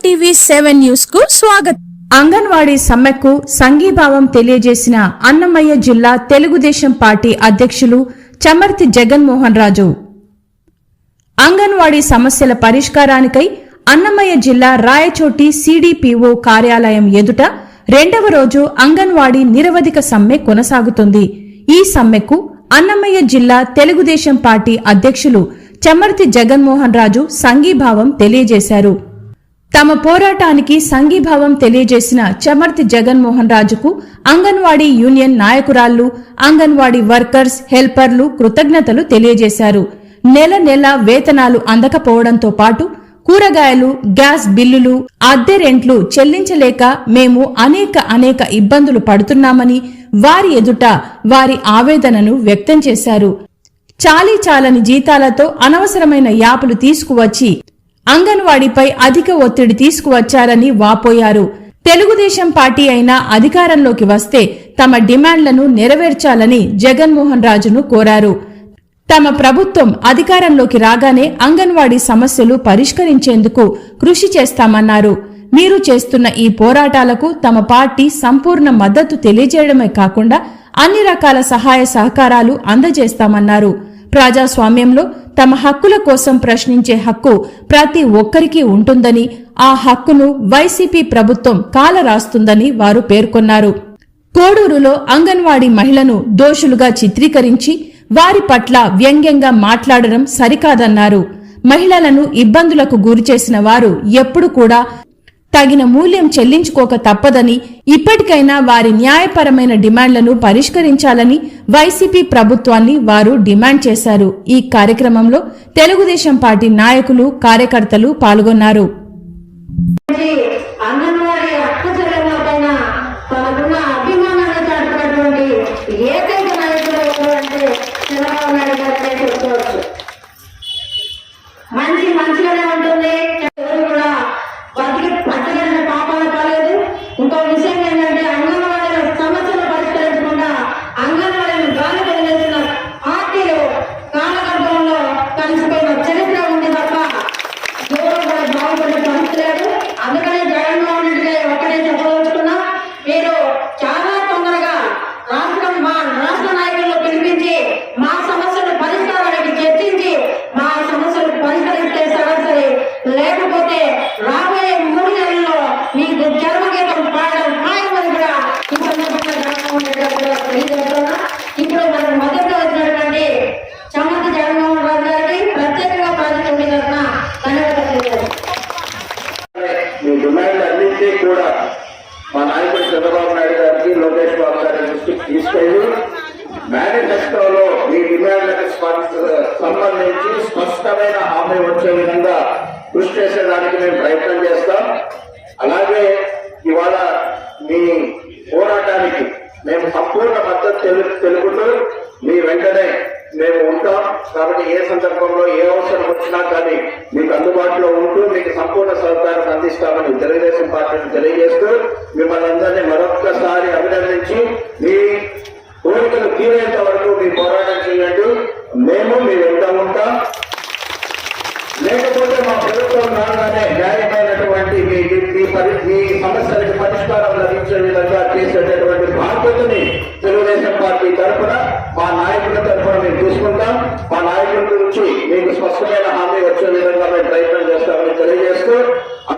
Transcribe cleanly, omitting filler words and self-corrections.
TV 7 news కు స్వాగతం. అంగన్వాడీ సమ్మెకు సంఘీభావం తెలియజేసిన అన్నమయ్య జిల్లా తెలుగుదేశం పార్టీ అధ్యక్షులు చమర్తి జగన్మోహన్ రాజు. అంగన్వాడీ సమస్యల పరిష్కారానికై అన్నమయ్య జిల్లా రాయచోటి సిడిపిఓ కార్యాలయం ఎదుట రెండవ రోజు అంగన్వాడీ నిరవధిక సమ్మె కొనసాగుతుంది. ఈ సమ్మెకు అన్నమయ్య జిల్లా తెలుగుదేశం పార్టీ అధ్యక్షులు చమర్తి జగన్మోహన్ రాజు సంఘీభావం తెలియజేశారు. తమ పోరాటానికి సంఘీభావం తెలియజేసిన చమర్తి జగన్మోహన్ రాజుకు అంగన్వాడీ యూనియన్ నాయకురాళ్లు, అంగన్వాడీ వర్కర్స్, హెల్పర్లు కృతజ్ఞతలు తెలియజేశారు. నెల నెల వేతనాలు అందకపోవడంతో పాటు కూరగాయలు, గ్యాస్ బిల్లులు, అద్దె రెంట్లు చెల్లించలేక మేము అనేక ఇబ్బందులు పడుతున్నామని వారి ఎదుట వారి ఆవేదనను వ్యక్తం చేశారు. చాలీచాలని జీతాలతో అనవసరమైన యాపులు తీసుకువచ్చి అంగన్వాడీపై అధిక ఒత్తిడి తీసుకువచ్చారని వాపోయారు. తెలుగుదేశం పార్టీ అయినా అధికారంలోకి వస్తే తమ డిమాండ్లను నెరవేర్చాలని జగన్మోహన్ రాజును కోరారు. తమ ప్రభుత్వం అధికారంలోకి రాగానే అంగన్వాడీ సమస్యలు పరిష్కరించేందుకు కృషి చేస్తామన్నారు. మీరు చేస్తున్న ఈ పోరాటాలకు తమ పార్టీ సంపూర్ణ మద్దతు తెలియజేయడమే కాకుండా అన్ని రకాల సహాయ సహకారాలు అందజేస్తామన్నారు. ప్రజాస్వామ్యంలో తమ హక్కుల కోసం ప్రశ్నించే హక్కు ప్రతి ఒక్కరికి ఉంటుందని, ఆ హక్కును వైసీపీ ప్రభుత్వం కాలరాస్తుందని వారు పేర్కొన్నారు. కోడూరులో అంగన్వాడీ మహిళను దోషులుగా చిత్రీకరించి వారి పట్ల వ్యంగ్యంగా మాట్లాడడం సరికాదన్నారు. మహిళలను ఇబ్బందులకు గురిచేసిన వారు ఎప్పుడు కూడా తగిన మూల్యం చెల్లించుకోక తప్పదని, ఇప్పటికైనా వారి న్యాయపరమైన డిమాండ్లను పరిష్కరించాలని వైసీపీ ప్రభుత్వాన్ని వారు డిమాండ్ చేశారు. ఈ కార్యక్రమంలో తెలుగుదేశం పార్టీ నాయకులు, కార్యకర్తలు పాల్గొన్నారు. మంచిగానే ఉంటుంది. ఇంకో విషయం ఏంటంటే అంగన్వాడీల సమస్యలు పరిష్కరించకుండా అంగన్వాడీని గాలి వదిలేసిన పార్టీలు కాలగర్భంలో కలిసిపోయిన చరిత్ర ఉంది తప్ప ఎవరు కూడా బాగుపడే పరిస్థితి లేదు. అందుకనే జగన్మోహన్ రెడ్డి గారు ఒక్కడే చెప్పదలుచుకున్నా, మీరు చాలా తొందరగా మా రాష్ట్ర నాయకులను పిలిపించి మా సమస్యలు పరిష్కారానికి చర్చించి మా సమస్యలు పరిష్కరిస్తే సరాసరి, లేకపోతే రాబోయే 3 నెలల్లో మీకు జన్మగీతం పాడడం ఖాయమని కూడా ఈ సందర్భంగా జగన్మోహన్ రెడ్డి గారు తెలియజేస్తున్నా. ఇప్పుడు మనకు మద్దతుగా వచ్చినటువంటి చమర్తి జగన్మోహన్ రాజు గారికి ప్రత్యేకంగా ప్రాజెక్టు ఉండే తరఫున ధన్యవాదాలు తెలియజేస్తాను. మీ డిమాండ్ అన్నింటినీ కూడా మా నాయకుడు చంద్రబాబు నాయుడు గారికి, లోకేష్ బాబు గారి దృష్టికి తీసుకెళ్లి మేనిఫెస్టోలో మీ డిమాండ్లకు సంబంధించి స్పష్టమైన హామీ వచ్చే విధంగా కృషి చేసేదానికి మేము ప్రయత్నం చేస్తాం. అలాగే ఇవాళ మీ పోరాటానికి మేము సంపూర్ణ మద్దతు తెలుపుతూ మీ వెంటనే మేము ఉంటాం. కాబట్టి ఏ సందర్భంలో ఏ అవసరం వచ్చినా కానీ మీకు అందుబాటులో ఉంటూ మీకు సంపూర్ణ సహకారం అందిస్తామని తెలుగుదేశం పార్టీని తెలియజేస్తూ మిమ్మల్ని అందరినీ మరొక్కసారి అభినందించి మీ కోరికలు తీరేంత వరకు మీ పోరాటం చేయండి. మేము మీ వెంట ఉంటాం. లేకపోతే మా ప్రభుత్వం రాగానే న్యాయమైనటువంటి మీ సమస్యలకు పరిష్కారం లభించే విధంగా చేసేటటువంటి బాధ్యతని తెలుగుదేశం పార్టీ తరఫున, మా నాయకుల తరఫున మేము తీసుకుంటాం.